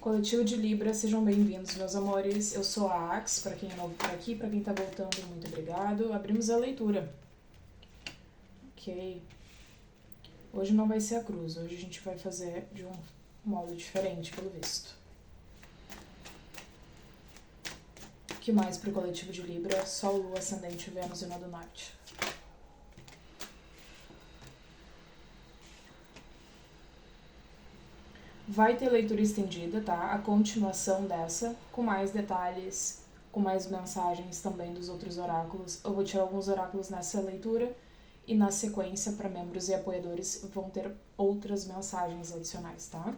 Coletivo de Libra, sejam bem-vindos, meus amores. Eu sou a Ax, para quem é novo por aqui, para quem tá voltando, muito obrigado. Abrimos a leitura. Ok. Hoje não vai ser a cruz, hoje a gente vai fazer de um modo diferente, pelo visto. O que mais pro coletivo de Libra? Sol, Lua, Ascendente, Vênus e Nó do Norte. Vai ter leitura estendida, tá? A continuação dessa, com mais detalhes, com mais mensagens também dos outros oráculos. Eu vou tirar alguns oráculos nessa leitura e na sequência, para membros e apoiadores, vão ter outras mensagens adicionais, tá?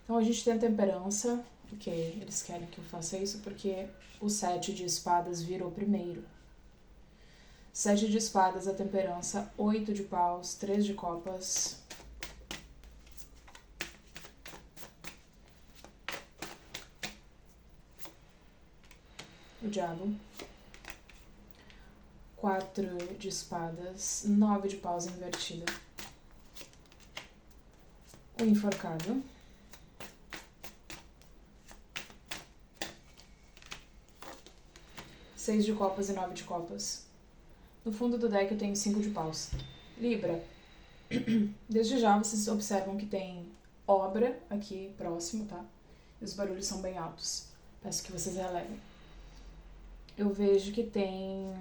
Então a gente tem a temperança, ok, eles querem que eu faça isso porque o 7 de espadas virou primeiro. 7 de espadas, a temperança, 8 de paus, 3 de copas, o diabo, 4 de espadas, 9 de paus invertida, o enforcado, 6 de copas e 9 de copas. No fundo do deck eu tenho 5 de paus. Libra, desde já vocês observam que tem obra aqui próximo, tá? E os barulhos são bem altos. Peço que vocês relevem. Eu vejo que tem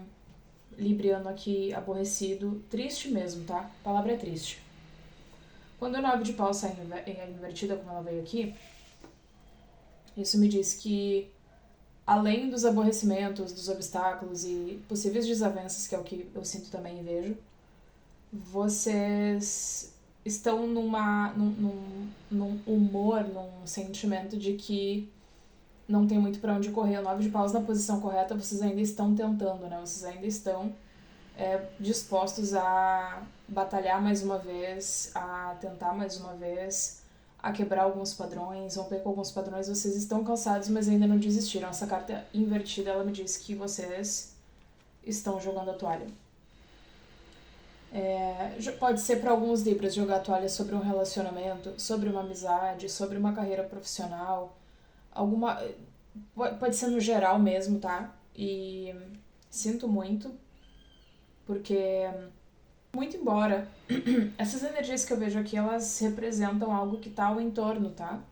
libriano aqui aborrecido, triste mesmo, tá? A palavra é triste. Quando o 9 de paus sai invertida, como ela veio aqui, isso me diz que, além dos aborrecimentos, dos obstáculos e possíveis desavenças, que é o que eu sinto também e vejo, vocês estão num humor, num sentimento de que não tem muito pra onde correr. O 9 de paus na posição correta, vocês ainda estão tentando, né? Vocês ainda estão dispostos a batalhar mais uma vez, a tentar mais uma vez, a quebrar alguns padrões, romper com alguns padrões. Vocês estão cansados, mas ainda não desistiram. Essa carta invertida, ela me diz que vocês estão jogando a toalha. Pode ser para alguns Libras jogar a toalha sobre um relacionamento, sobre uma amizade, sobre uma carreira profissional, pode ser no geral mesmo, tá? E sinto muito, porque muito embora essas energias que eu vejo aqui, elas representam algo que tá ao entorno, tá?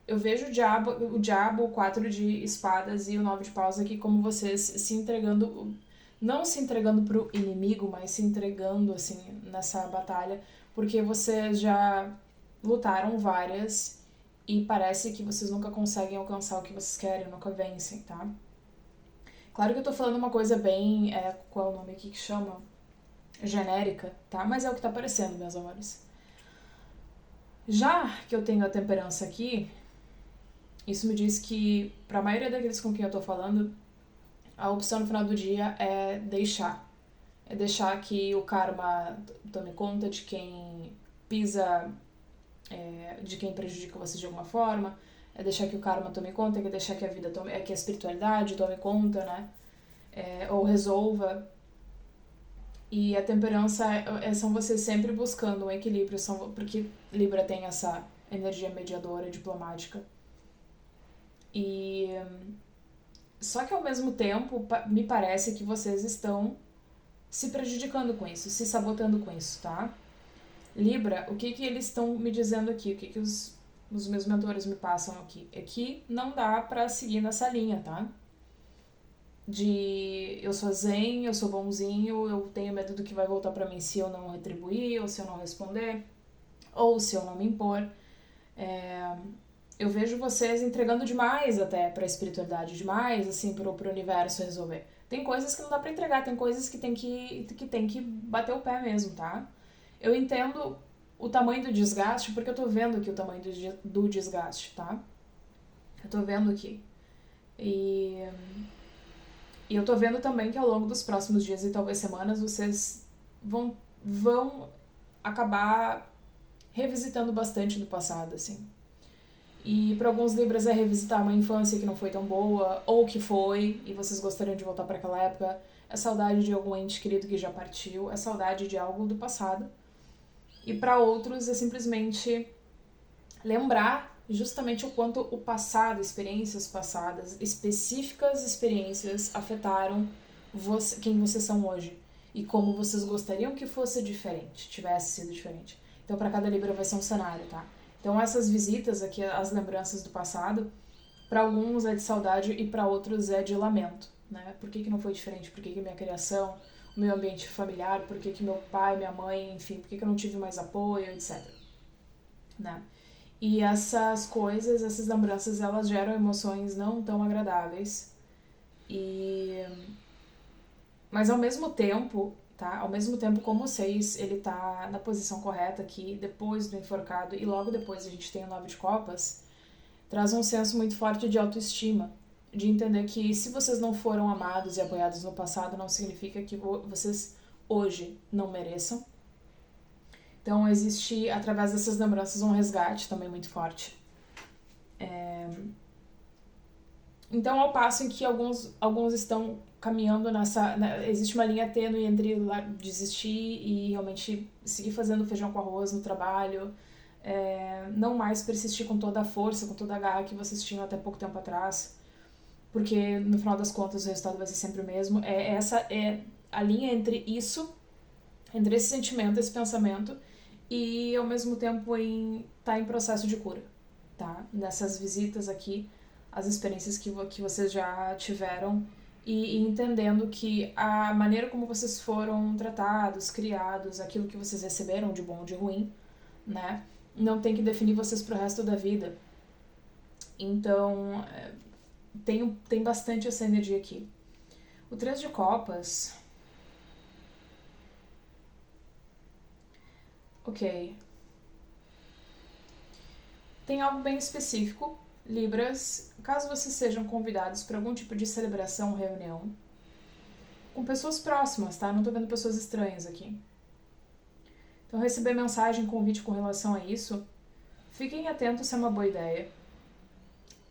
Eu vejo o diabo, o 4 de espadas e o 9 de paus aqui como vocês se entregando, não se entregando pro inimigo, mas se entregando, assim, nessa batalha, porque vocês já lutaram várias e parece que vocês nunca conseguem alcançar o que vocês querem, nunca vencem, tá? Claro que eu tô falando uma coisa bem, qual é o nome aqui que chama? Genérica, tá? Mas é o que tá aparecendo, meus amores. Já que eu tenho a temperança aqui, isso me diz que, pra maioria daqueles com quem eu tô falando, a opção no final do dia é deixar. É deixar que o karma tome conta de quem pisa, de quem prejudica vocês de alguma forma, é deixar que o karma tome conta, é deixar que a vida tome, que a espiritualidade tome conta, né? Ou resolva. E a temperança são vocês sempre buscando um equilíbrio, porque Libra tem essa energia mediadora, diplomática. E só que ao mesmo tempo, me parece que vocês estão se prejudicando com isso, se sabotando com isso, tá? Libra, o que eles estão me dizendo aqui, o que os meus mentores me passam aqui, é que não dá pra seguir nessa linha, tá? De eu sou zen, eu sou bonzinho, eu tenho medo do que vai voltar pra mim se eu não retribuir, ou se eu não responder, ou se eu não me impor. Eu vejo vocês entregando demais até pra espiritualidade, demais, assim, pro universo resolver. Tem coisas que não dá pra entregar, tem coisas que tem que bater o pé mesmo, tá? Eu entendo o tamanho do desgaste, porque eu tô vendo aqui o tamanho do desgaste, tá? Eu tô vendo aqui. E eu tô vendo também que ao longo dos próximos dias e talvez semanas, vocês vão acabar revisitando bastante do passado, assim. E para alguns Libras é revisitar uma infância que não foi tão boa, ou que foi, e vocês gostariam de voltar para aquela época. É saudade de algum ente querido que já partiu, é saudade de algo do passado. E para outros é simplesmente lembrar justamente o quanto o passado, experiências passadas, específicas experiências afetaram quem vocês são hoje e como vocês gostariam que fosse diferente, tivesse sido diferente. Então, para cada Libra vai ser um cenário, tá? Então, essas visitas aqui, as lembranças do passado, para alguns é de saudade e para outros é de lamento, né? Por que não foi diferente? Por que minha criação, o meu ambiente familiar, por que meu pai, minha mãe, enfim, por que eu não tive mais apoio, etc. Né? E essas coisas, essas lembranças, elas geram emoções não tão agradáveis. Mas ao mesmo tempo, tá? Ao mesmo tempo, como o 6, ele tá na posição correta aqui, depois do enforcado, e logo depois a gente tem o 9 de copas, traz um senso muito forte de autoestima, de entender que se vocês não foram amados e apoiados no passado, não significa que vocês hoje não mereçam. Então existe, através dessas lembranças, um resgate também muito forte. Então, ao passo em que alguns estão caminhando nessa... existe uma linha tênue entre desistir e realmente seguir fazendo feijão com arroz no trabalho, não mais persistir com toda a força, com toda a garra que vocês tinham até pouco tempo atrás, porque no final das contas o resultado vai ser sempre o mesmo. Essa é a linha entre isso, entre esse sentimento, esse pensamento, e ao mesmo tempo tá em processo de cura, tá? Nessas visitas aqui, as experiências que vocês já tiveram e entendendo que a maneira como vocês foram tratados, criados, aquilo que vocês receberam de bom ou de ruim, né, não tem que definir vocês pro resto da vida. Então, tem bastante essa energia aqui. O 3 de copas... Ok. Tem algo bem específico, Libras, caso vocês sejam convidados para algum tipo de celebração ou reunião, com pessoas próximas, tá? Não tô vendo pessoas estranhas aqui. Então, receber mensagem, convite com relação a isso, fiquem atentos se é uma boa ideia.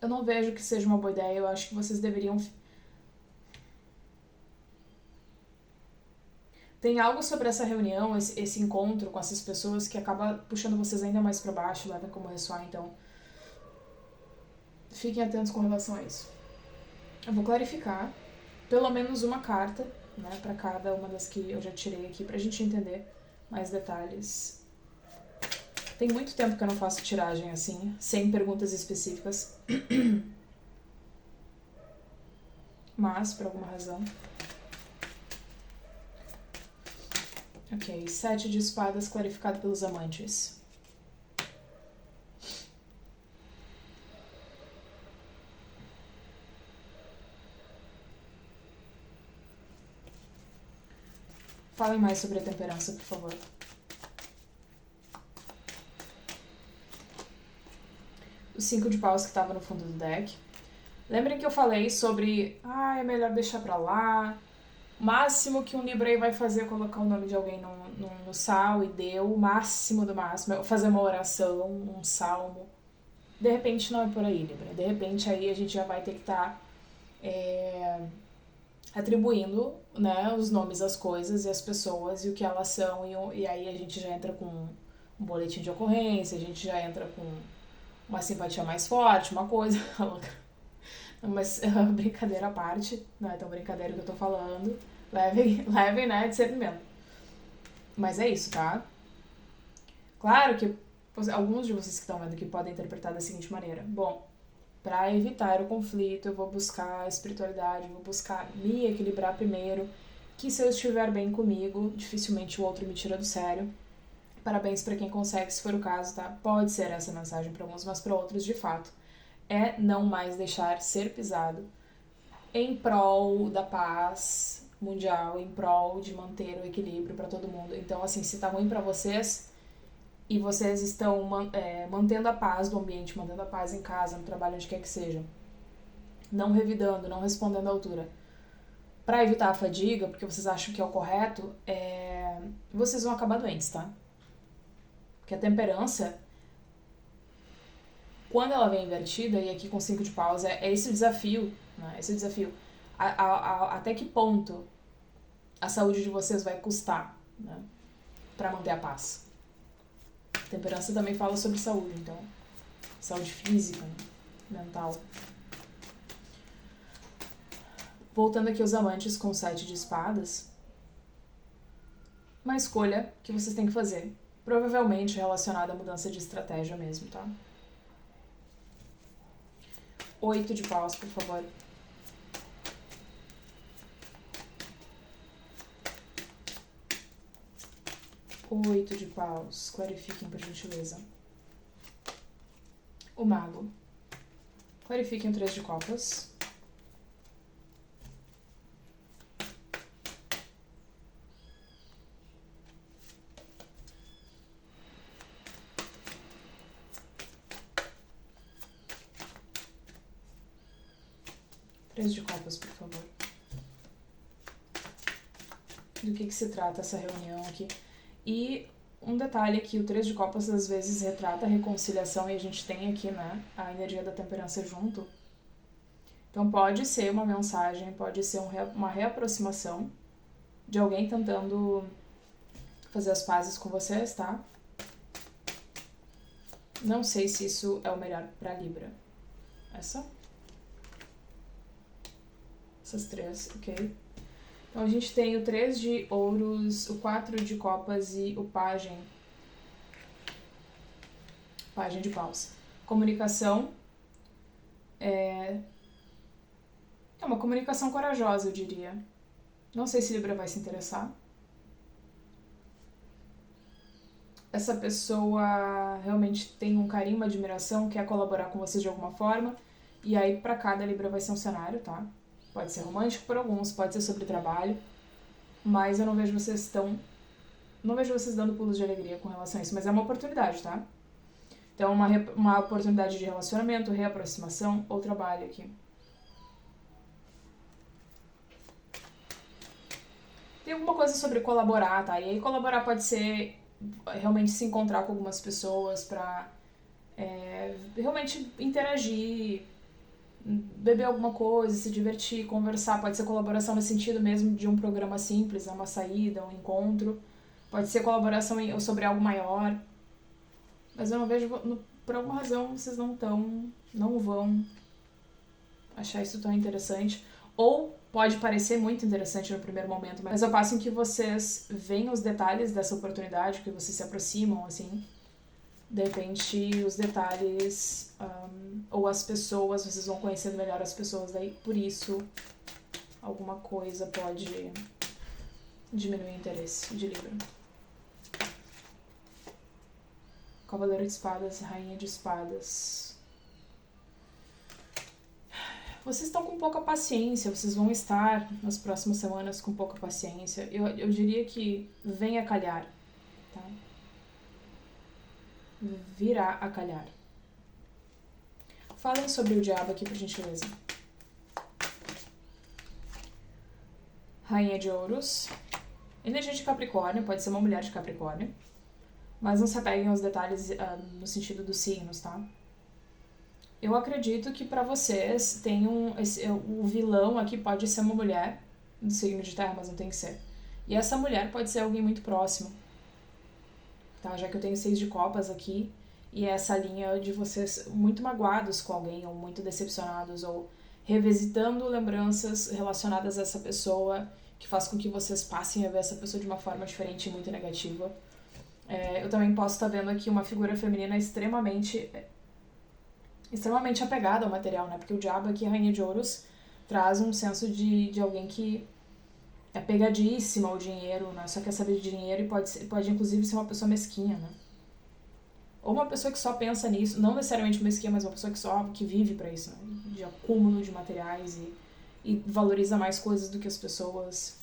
Eu não vejo que seja uma boa ideia, eu acho que vocês deveriam... Tem algo sobre essa reunião, esse encontro com essas pessoas que acaba puxando vocês ainda mais para baixo, leva como ressoar, então... Fiquem atentos com relação a isso. Eu vou clarificar pelo menos uma carta, né, para cada uma das que eu já tirei aqui, pra gente entender mais detalhes. Tem muito tempo que eu não faço tiragem assim, sem perguntas específicas. Mas, por alguma razão... Ok, 7 de espadas clarificado pelos amantes. Falem mais sobre a temperança, por favor. O 5 de paus que estava no fundo do deck. Lembrem que eu falei sobre... é melhor deixar pra lá. O máximo que um Libra aí vai fazer é colocar o nome de alguém no sal e deu. O máximo do máximo é fazer uma oração, um salmo. De repente não é por aí, Libra. De repente aí a gente já vai ter que estar... atribuindo, né, os nomes às coisas e às pessoas e o que elas são, e aí a gente já entra com um boletim de ocorrência, a gente já entra com uma simpatia mais forte, uma coisa... Mas brincadeira à parte, não é tão brincadeira que eu tô falando, levem, né, discernimento. Mas é isso, tá? Claro que alguns de vocês que estão vendo aqui podem interpretar da seguinte maneira: bom, para evitar o conflito, eu vou buscar a espiritualidade, eu vou buscar me equilibrar primeiro, que se eu estiver bem comigo, dificilmente o outro me tira do sério. Parabéns para quem consegue, se for o caso, tá? Pode ser essa mensagem para alguns, mas para outros, de fato, é não mais deixar ser pisado em prol da paz mundial, em prol de manter o equilíbrio para todo mundo. Então, assim, se tá ruim para vocês e vocês estão mantendo a paz do ambiente, mantendo a paz em casa, no trabalho, onde quer que seja, não revidando, não respondendo à altura, para evitar a fadiga, porque vocês acham que é o correto, vocês vão acabar doentes, tá? Porque a temperança, quando ela vem invertida, e aqui com 5 de paus, é esse desafio, né? Esse desafio. Até que ponto a saúde de vocês vai custar, né? Pra manter a paz. Temperança também fala sobre saúde, então. Saúde física, né? Mental. Voltando aqui aos amantes com o 7 de espadas. Uma escolha que vocês têm que fazer. Provavelmente relacionada à mudança de estratégia mesmo, tá? 8 de paus, por favor. 8 de paus. Clarifiquem, por gentileza. O mago. Clarifiquem o 3 de copas. Três de copas, por favor. Do que se trata essa reunião aqui? E um detalhe aqui, o 3 de copas às vezes retrata a reconciliação e a gente tem aqui, né, a energia da temperança junto. Então pode ser uma mensagem, pode ser uma reaproximação de alguém tentando fazer as pazes com vocês, tá? Não sei se isso é o melhor pra Libra. Essas três, ok? Então a gente tem o 3 de ouros, o 4 de copas e o pajem. Pajem de paus. Comunicação é uma comunicação corajosa, eu diria. Não sei se Libra vai se interessar. Essa pessoa realmente tem um carinho, uma admiração, quer colaborar com vocês de alguma forma. E aí, pra cada Libra vai ser um cenário, tá? Pode ser romântico por alguns, pode ser sobre trabalho. Mas eu não vejo vocês dando pulos de alegria com relação a isso. Mas é uma oportunidade, tá? Então, uma oportunidade de relacionamento, reaproximação ou trabalho aqui. Tem alguma coisa sobre colaborar, tá? E aí colaborar pode ser realmente se encontrar com algumas pessoas pra realmente interagir, beber alguma coisa, se divertir, conversar. Pode ser colaboração no sentido mesmo de um programa simples, uma saída, um encontro. Pode ser colaboração sobre algo maior. Mas eu não vejo, por alguma razão, vocês não vão achar isso tão interessante. Ou pode parecer muito interessante no primeiro momento, mas ao passo em que vocês veem os detalhes dessa oportunidade, que vocês se aproximam, assim, de repente os detalhes ou as pessoas, vocês vão conhecendo melhor as pessoas, daí por isso alguma coisa pode diminuir o interesse de Libra. Cavaleiro de espadas, rainha de espadas. Vocês estão com pouca paciência, vocês vão estar nas próximas semanas com pouca paciência. Eu diria que vem a calhar, tá? Virá a calhar. Falem sobre o diabo aqui, por gentileza. Rainha de ouros. Energia de Capricórnio, pode ser uma mulher de Capricórnio. Mas não se apeguem aos detalhes no sentido dos signos, tá? Eu acredito que pra vocês tem o vilão aqui pode ser uma mulher do signo de terra, mas não tem que ser. E essa mulher pode ser alguém muito próximo, tá? Já que eu tenho 6 de copas aqui, e essa linha de vocês muito magoados com alguém, ou muito decepcionados, ou revisitando lembranças relacionadas a essa pessoa, que faz com que vocês passem a ver essa pessoa de uma forma diferente e muito negativa. Eu também posso estar vendo aqui uma figura feminina extremamente apegada ao material, né? Porque o diabo aqui, a rainha de ouros, traz um senso de alguém que é apegadíssima ao dinheiro, né? Só quer saber de dinheiro e pode inclusive ser uma pessoa mesquinha, né? Ou uma pessoa que só pensa nisso, não necessariamente mesquinha, mas uma pessoa que vive pra isso, né? De acúmulo de materiais e valoriza mais coisas do que as pessoas.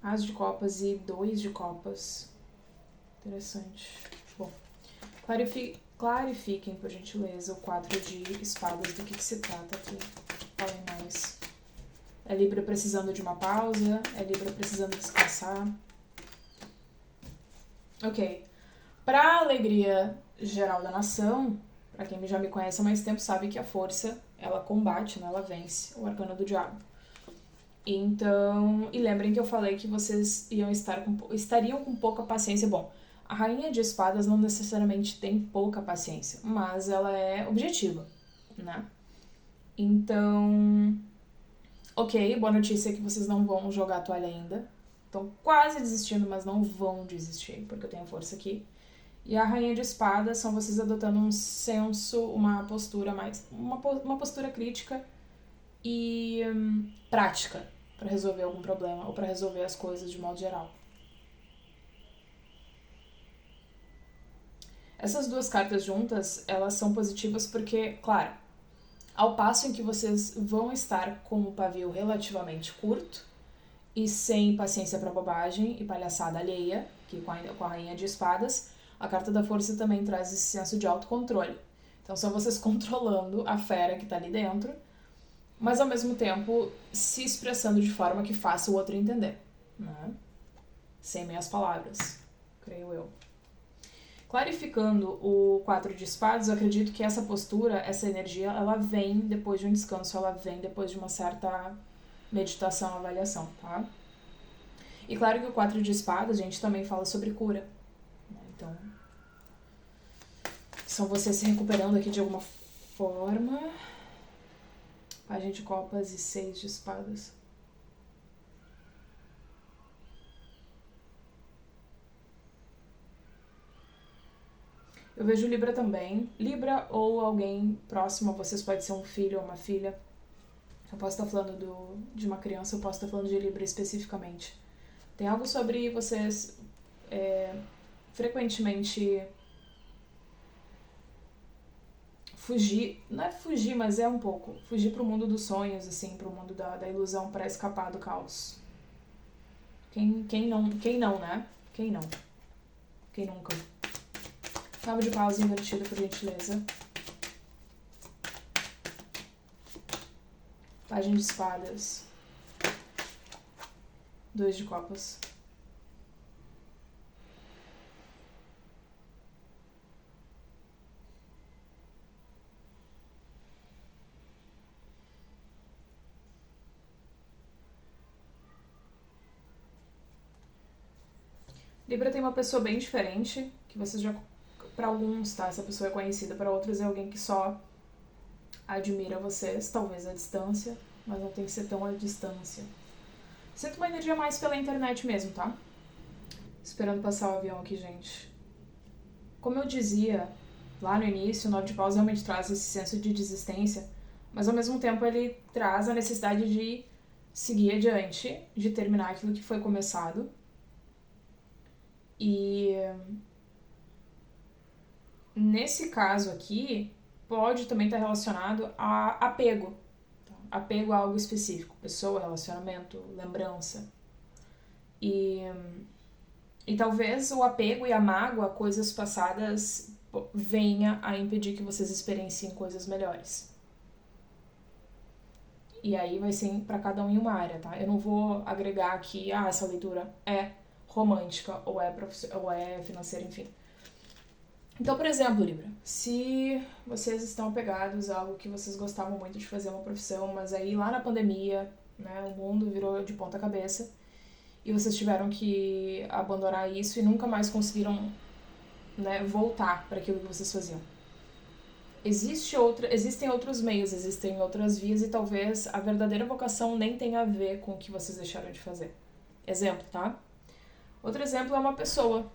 As de copas e 2 de copas. Interessante. Bom, clarifiquem, por gentileza, o 4 de espadas, do que se trata aqui. Falem mais. É Libra precisando de uma pausa? É Libra precisando descansar? Ok. Pra alegria geral da nação, pra quem já me conhece há mais tempo, sabe que a força, ela combate, né? Ela vence o arcano do diabo. Então, e lembrem que eu falei que vocês estariam com pouca paciência. Bom, a rainha de espadas não necessariamente tem pouca paciência, mas ela é objetiva, né? Então, ok, boa notícia é que vocês não vão jogar a toalha ainda. Estão quase desistindo, mas não vão desistir, porque eu tenho força aqui. E a rainha de espadas são vocês adotando um senso, uma postura mais... uma postura crítica e prática para resolver algum problema ou para resolver as coisas de modo geral. Essas duas cartas juntas, elas são positivas porque, claro, ao passo em que vocês vão estar com um pavio relativamente curto e sem paciência para bobagem e palhaçada alheia, que com a rainha de espadas, a carta da força também traz esse senso de autocontrole. Então são vocês controlando a fera que está ali dentro, mas ao mesmo tempo se expressando de forma que faça o outro entender, né? Sem meias palavras, creio eu. Clarificando o 4 de espadas, eu acredito que essa postura, essa energia, ela vem depois de um descanso, ela vem depois de uma certa meditação, avaliação, tá? E claro que o 4 de espadas, a gente também fala sobre cura. Então, são vocês se recuperando aqui de alguma forma. Página de copas e 6 de espadas. Eu vejo Libra também. Libra ou alguém próximo a vocês, pode ser um filho ou uma filha. Eu posso estar falando de uma criança, eu posso estar falando de Libra especificamente. Tem algo sobre vocês frequentemente fugir, não é fugir, mas é um pouco, fugir pro mundo dos sonhos, assim, pro mundo da ilusão para escapar do caos. Quem não, né? Quem não? Quem nunca? Nove de paus invertido, por gentileza. Página de espadas. 2 de copas. Libra tem uma pessoa bem diferente, que vocês já... Pra alguns, tá? Essa pessoa é conhecida, para outros é alguém que só admira vocês, talvez à distância, mas não tem que ser tão à distância. Sinto uma energia mais pela internet mesmo, tá? Esperando passar o avião aqui, gente. Como eu dizia lá no início, o 9 de paus realmente traz esse senso de desistência, mas ao mesmo tempo ele traz a necessidade de seguir adiante, de terminar aquilo que foi começado. E nesse caso aqui, pode também estar relacionado a apego. Apego a algo específico, pessoa, relacionamento, lembrança. E talvez o apego e a mágoa, coisas passadas, venha a impedir que vocês experienciem coisas melhores. E aí vai ser pra cada um em uma área, tá? Eu não vou agregar aqui, essa leitura é romântica ou é financeira, enfim. Então, por exemplo, Libra, se vocês estão apegados a algo que vocês gostavam muito de fazer, uma profissão, mas aí lá na pandemia, né, o mundo virou de ponta cabeça e vocês tiveram que abandonar isso e nunca mais conseguiram, né, voltar para aquilo que vocês faziam. Existem outros meios, existem outras vias e talvez a verdadeira vocação nem tenha a ver com o que vocês deixaram de fazer. Exemplo, tá? Outro exemplo é uma pessoa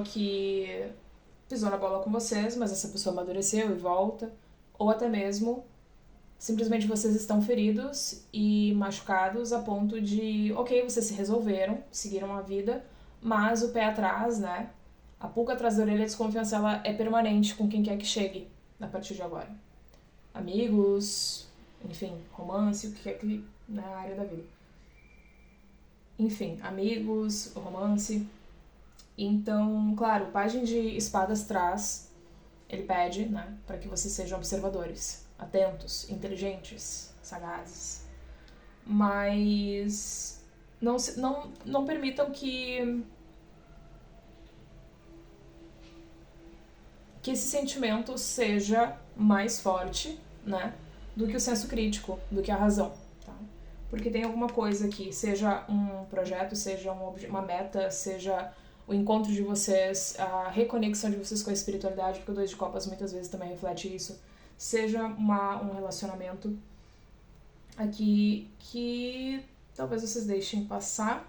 que pisou na bola com vocês, mas essa pessoa amadureceu e volta, ou até mesmo simplesmente vocês estão feridos e machucados a ponto de, ok, vocês se resolveram, seguiram a vida, mas o pé atrás, né, a pulga atrás da orelha, a desconfiança, ela é permanente com quem quer que chegue a partir de agora. Amigos, enfim, romance, o que quer que, na área da vida. Enfim, amigos, romance. Então, claro, o Pajem de Espadas traz, ele pede, né, para que vocês sejam observadores, atentos, inteligentes, sagazes. Mas não permitam que esse sentimento seja mais forte, né, do que o senso crítico, do que a razão, tá? porque tem alguma coisa aqui, seja um projeto, seja uma meta, seja o encontro de vocês, a reconexão de vocês com a espiritualidade, porque o 2 de copas muitas vezes também reflete isso, seja um relacionamento aqui que talvez vocês deixem passar.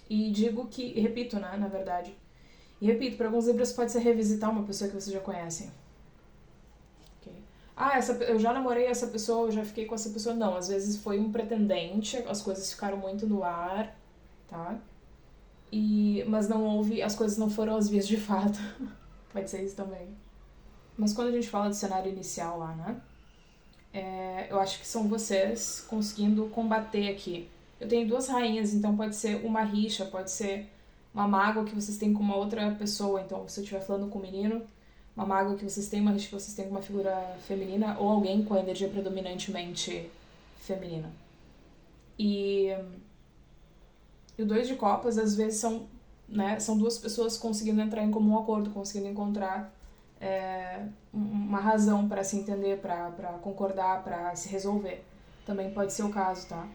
E digo que, repito, né, na verdade, e repito, para alguns Libras pode ser revisitar uma pessoa que vocês já conhecem. Eu já namorei essa pessoa, eu já fiquei com essa pessoa. Não, às vezes foi um pretendente, as coisas ficaram muito no ar, tá? Mas não houve, as coisas não foram as vias de fato. Pode ser isso também. Mas quando a gente fala do cenário inicial lá, né? Eu acho que são vocês conseguindo combater aqui. Eu tenho 2 rainhas, então pode ser uma rixa, pode ser uma mágoa que vocês têm com uma outra pessoa. Então, se eu estiver falando com um menino, uma mágoa que vocês têm, uma rixa que vocês têm com uma figura feminina, ou alguém com a energia predominantemente feminina. E o 2 de copas, às vezes, são 2 pessoas conseguindo entrar em comum acordo, conseguindo encontrar uma razão para se entender, para concordar, para se resolver. Também pode ser o caso, tá?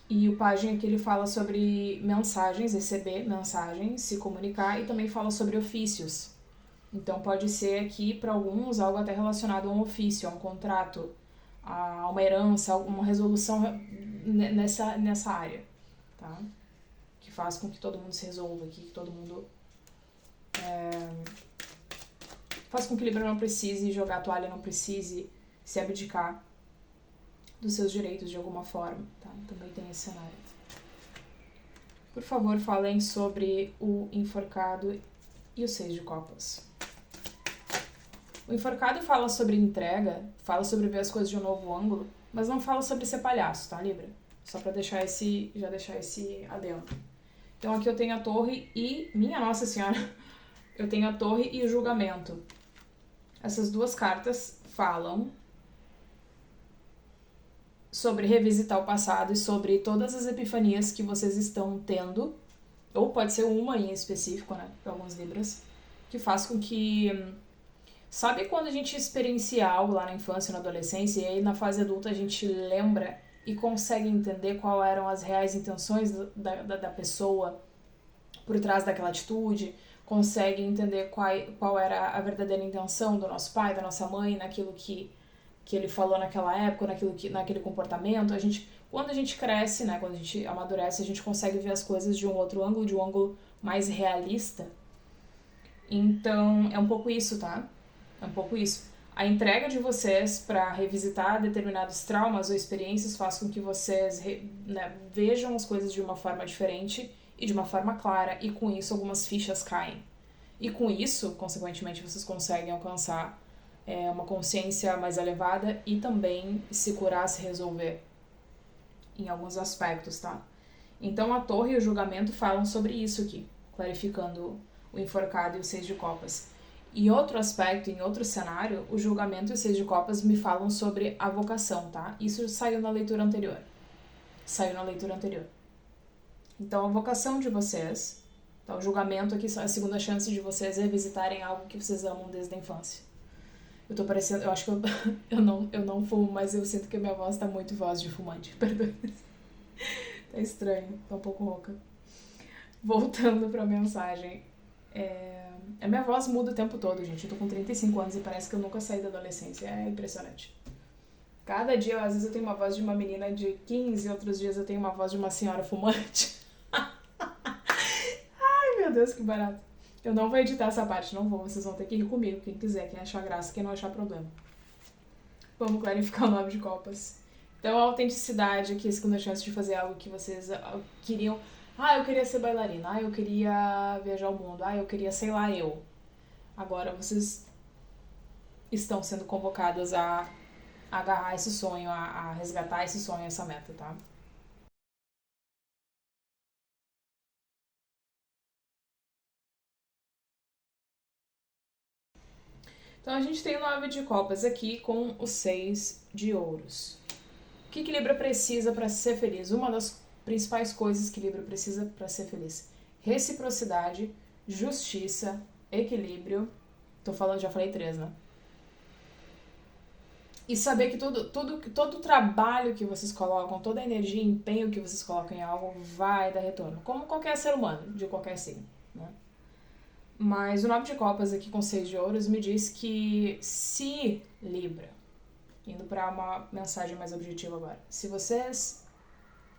E o pajem aqui ele fala sobre mensagens, receber mensagens, se comunicar, e também fala sobre ofícios. Então pode ser aqui para alguns algo até relacionado a um ofício, a um contrato, a uma herança, alguma resolução nessa área, tá? Que faz com que todo mundo se resolva, que todo mundo faz com que o Libra não precise jogar a toalha, não precise se abdicar dos seus direitos de alguma forma, tá? Também tem esse cenário. Por favor, falem sobre o enforcado e o 6 de copas. O enforcado fala sobre entrega, fala sobre ver as coisas de um novo ângulo, mas não fala sobre ser palhaço, tá, Libra? Só pra deixar esse adendo. Então aqui eu tenho a torre e, minha Nossa Senhora, eu tenho a torre e o julgamento. Essas 2 cartas falam sobre revisitar o passado e sobre todas as epifanias que vocês estão tendo, ou pode ser uma em específico, né, para alguns Libras, que faz com que... Sabe quando a gente experiencia algo lá na infância e na adolescência, e aí na fase adulta a gente lembra e consegue entender quais eram as reais intenções da pessoa por trás daquela atitude, consegue entender qual era a verdadeira intenção do nosso pai, da nossa mãe, naquilo que ele falou naquela época, naquele comportamento. Quando a gente cresce, né, quando a gente amadurece, a gente consegue ver as coisas de um outro ângulo, de um ângulo mais realista. Então, é um pouco isso, tá? É um pouco isso. A entrega de vocês para revisitar determinados traumas ou experiências faz com que vocês vejam as coisas de uma forma diferente e de uma forma clara, e com isso algumas fichas caem. E com isso, consequentemente, vocês conseguem alcançar uma consciência mais elevada e também se curar, se resolver em alguns aspectos, tá? Então a torre e o julgamento falam sobre isso aqui, clarificando o enforcado e o 6 de copas. E outro aspecto, em outro cenário, o julgamento e o 6 de copas me falam sobre a vocação, tá? Isso saiu na leitura anterior. Então a vocação de vocês, tá? O julgamento aqui é a segunda chance de vocês revisitarem algo que vocês amam desde a infância. Eu acho que eu não fumo, mas eu sinto que a minha voz tá muito voz de fumante, perdoe. Tá estranho, tá um pouco rouca. Voltando pra mensagem. A minha voz muda o tempo todo, gente. Eu tô com 35 anos e parece que eu nunca saí da adolescência. É impressionante. Cada dia, às vezes eu tenho uma voz de uma menina de 15, outros dias eu tenho uma voz de uma senhora fumante. Ai, meu Deus, que barato. Eu não vou editar essa parte, não vou. Vocês vão ter que ir comigo, quem quiser, quem achar graça, quem não achar problema. Vamos clarificar o 9 de copas. Então, a autenticidade aqui, a segunda chance de fazer algo que vocês queriam. Eu queria ser bailarina. Eu queria viajar o mundo. Eu queria, sei lá, eu. Agora, vocês estão sendo convocadas a agarrar esse sonho, a resgatar esse sonho, essa meta, tá? Então a gente tem o 9 de copas aqui com o 6 de ouros. O que Libra precisa para ser feliz? Uma das principais coisas que Libra precisa para ser feliz: reciprocidade, justiça, equilíbrio. Já falei 3, né? E saber que todo o trabalho que vocês colocam, toda a energia e empenho que vocês colocam em algo vai dar retorno. Como qualquer ser humano, de qualquer signo, né? Mas o 9 de copas aqui com 6 de ouros me diz que se Libra, indo para uma mensagem mais objetiva agora, se vocês,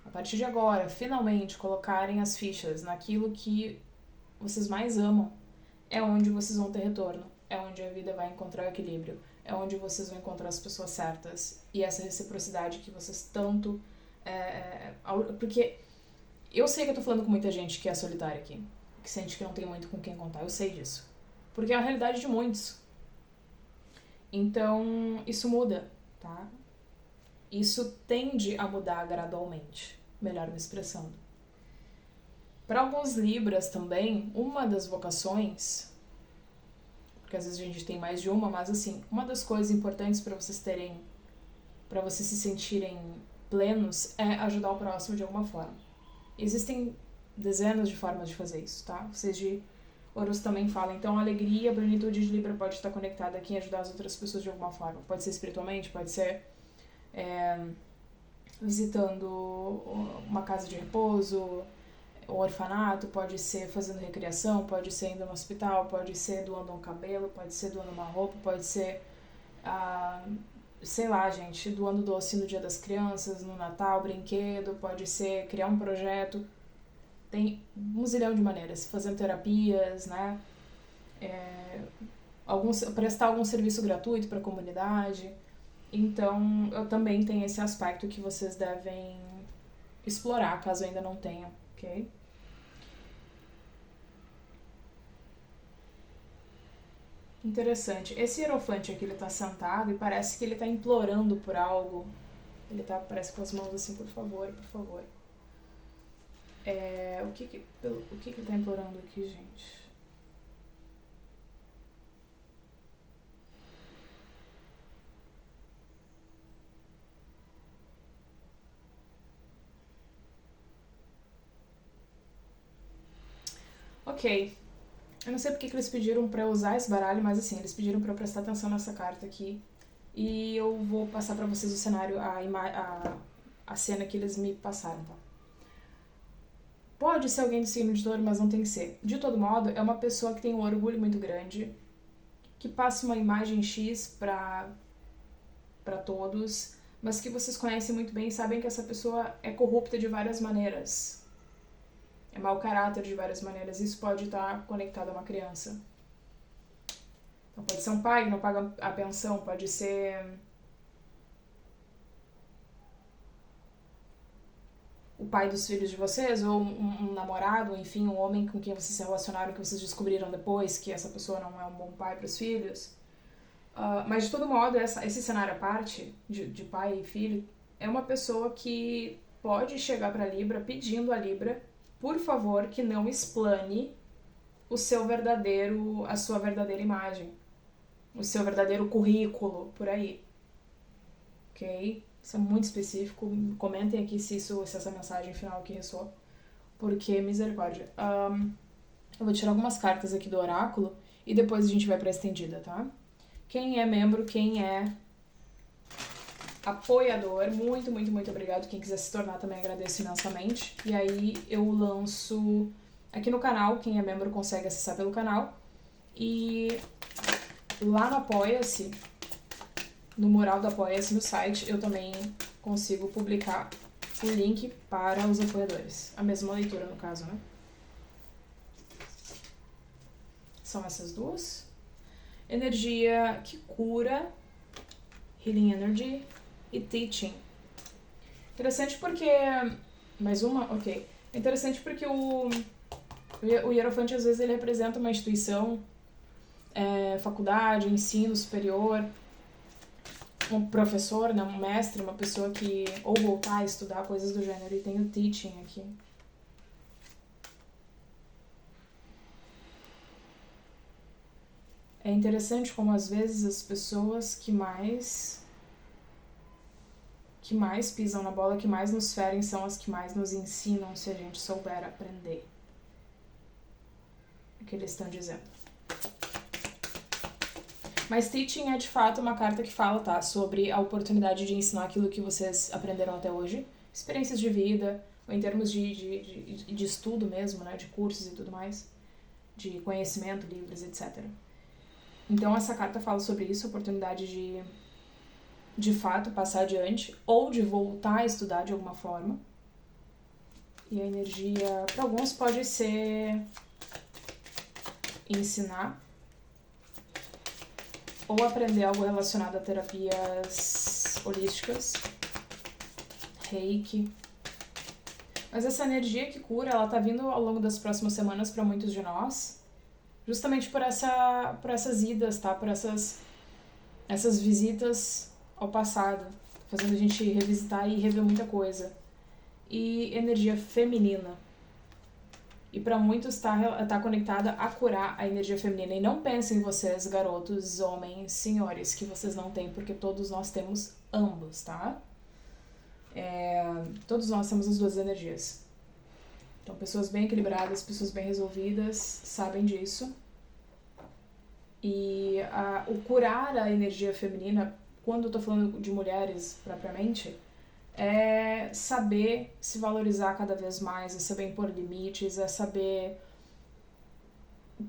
a partir de agora, finalmente colocarem as fichas naquilo que vocês mais amam, é onde vocês vão ter retorno, é onde a vida vai encontrar o equilíbrio, é onde vocês vão encontrar as pessoas certas e essa reciprocidade que vocês tanto... porque eu sei que eu tô falando com muita gente que é solitária aqui, que sente que não tem muito com quem contar, eu sei disso. Porque é a realidade de muitos. Então, isso muda, tá? Isso tende a mudar gradualmente, melhor me expressando. Para alguns Libras também, uma das vocações, porque às vezes a gente tem mais de uma, mas assim, uma das coisas importantes para vocês terem, para vocês se sentirem plenos, é ajudar o próximo de alguma forma. Existem dezenas de formas de fazer isso, tá? Vocês de Ouros também falam. Então, a alegria, a plenitude de Libra pode estar conectada aqui em ajudar as outras pessoas de alguma forma. Pode ser espiritualmente, pode ser visitando uma casa de repouso, um orfanato, pode ser fazendo recreação, pode ser indo no hospital, pode ser doando um cabelo, pode ser doando uma roupa, pode ser, sei lá, gente, doando doce no Dia das Crianças, no Natal, brinquedo, pode ser criar um projeto. Tem um zilhão de maneiras, fazendo terapias, né? Prestar algum serviço gratuito para a comunidade. Então, eu também tenho esse aspecto que vocês devem explorar, caso ainda não tenham, ok? Interessante. Esse hierofante aqui, ele tá sentado e parece que ele tá implorando por algo. Ele tá, parece com as mãos assim, por favor, por favor. O que ele tá implorando aqui, gente? Ok. Eu não sei porque que eles pediram pra eu usar esse baralho, mas assim, eles pediram pra eu prestar atenção nessa carta aqui. E eu vou passar pra vocês o cenário, a cena que eles me passaram, tá? Pode ser alguém do signo de Touro, mas não tem que ser. De todo modo, é uma pessoa que tem um orgulho muito grande, que passa uma imagem X pra todos, mas que vocês conhecem muito bem e sabem que essa pessoa é corrupta de várias maneiras. É mau caráter de várias maneiras. Isso pode estar conectado a uma criança. Então pode ser um pai que não paga a pensão, pode ser o pai dos filhos de vocês, ou um namorado, enfim, um homem com quem vocês se relacionaram, que vocês descobriram depois que essa pessoa não é um bom pai para os filhos. Mas de todo modo, esse cenário à parte, de pai e filho, é uma pessoa que pode chegar para Libra pedindo a Libra, por favor, que não explane a sua verdadeira imagem, o seu verdadeiro currículo, por aí. Ok? Isso é muito específico. Comentem aqui se essa mensagem final aqui ressoa. Porque, misericórdia. Eu vou tirar algumas cartas aqui do oráculo e depois a gente vai pra estendida, tá? Quem é membro, quem é apoiador, muito, muito, muito obrigado. Quem quiser se tornar também agradeço imensamente. E aí eu lanço aqui no canal, quem é membro consegue acessar pelo canal. E lá no Apoia-se, no mural do Apoia-se no site, eu também consigo publicar o link para os apoiadores. A mesma leitura, no caso, né? São essas duas. Energia que cura, Healing Energy e Teaching. Interessante porque... Mais uma? Ok. Interessante porque o Hierofante, às vezes, ele representa uma instituição, faculdade, ensino superior, um professor, né, um mestre, uma pessoa que ou voltar a estudar coisas do gênero, e tem o teaching aqui. É interessante como às vezes as pessoas que mais pisam na bola, que mais nos ferem, são as que mais nos ensinam se a gente souber aprender. É o que eles estão dizendo. Mas Teaching é de fato uma carta que fala, tá? Sobre a oportunidade de ensinar aquilo que vocês aprenderam até hoje. Experiências de vida, ou em termos de estudo mesmo, né? De cursos e tudo mais. De conhecimento, livros, etc. Então essa carta fala sobre isso, a oportunidade de fato passar adiante ou de voltar a estudar de alguma forma. E a energia, para alguns, pode ser ensinar ou aprender algo relacionado a terapias holísticas, reiki. Mas essa energia que cura, ela tá vindo ao longo das próximas semanas para muitos de nós, justamente por essas idas, tá? Por essas visitas ao passado, fazendo a gente revisitar e rever muita coisa. E energia feminina. E para muitos tá conectada a curar a energia feminina. E não pensem em vocês, garotos, homens, senhores, que vocês não têm, porque todos nós temos ambos, tá? Todos nós temos as duas energias. Então, pessoas bem equilibradas, pessoas bem resolvidas, sabem disso. E o curar a energia feminina, quando eu tô falando de mulheres propriamente, é saber se valorizar cada vez mais, é saber impor limites, é saber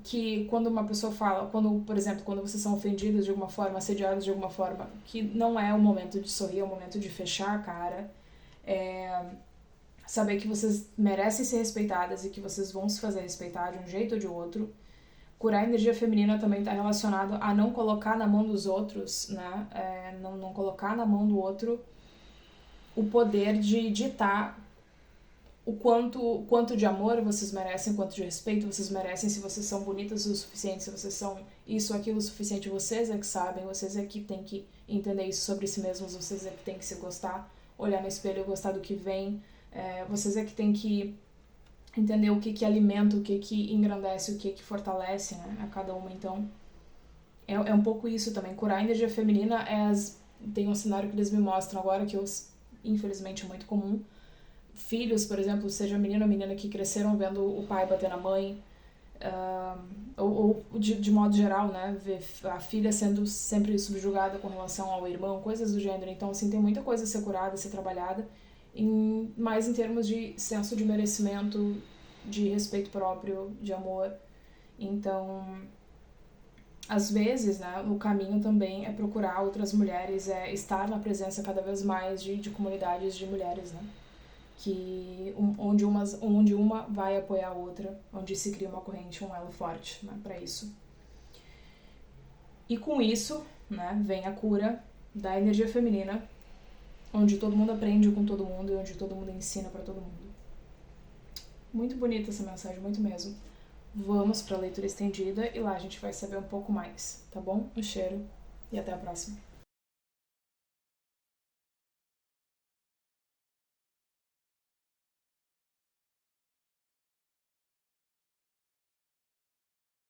que quando uma pessoa fala, por exemplo, quando vocês são ofendidas de alguma forma, assediadas de alguma forma, que não é o momento de sorrir, é o momento de fechar a cara, saber que vocês merecem ser respeitadas e que vocês vão se fazer respeitar de um jeito ou de outro. Curar a energia feminina também está relacionado a não colocar na mão dos outros, né? Não colocar na mão do outro o poder de ditar o quanto de amor vocês merecem, quanto de respeito vocês merecem, se vocês são bonitas o suficiente, se vocês são isso ou aquilo o suficiente, vocês é que sabem, vocês é que tem que entender isso sobre si mesmos, vocês é que tem que se gostar, olhar no espelho e gostar do que vem, vocês é que tem que entender o que alimenta, o que engrandece, o que fortalece, né, a cada uma. Então é um pouco isso também. Curar a energia feminina tem um cenário que eles me mostram agora que infelizmente é muito comum. Filhos, por exemplo, seja menino ou menina que cresceram vendo o pai bater na mãe, ou de modo geral, né, ver a filha sendo sempre subjugada com relação ao irmão, coisas do gênero. Então, assim, tem muita coisa a ser curada, a ser trabalhada, mais em termos de senso de merecimento, de respeito próprio, de amor. Então, às vezes, né, o caminho também é procurar outras mulheres, é estar na presença cada vez mais de comunidades de mulheres, né, onde uma vai apoiar a outra, onde se cria uma corrente, um elo forte, né, para isso. E com isso, né, vem a cura da energia feminina, onde todo mundo aprende com todo mundo e onde todo mundo ensina para todo mundo. Muito bonita essa mensagem, muito mesmo. Vamos para a leitura estendida e lá a gente vai saber um pouco mais, tá bom? Um cheiro e até a próxima.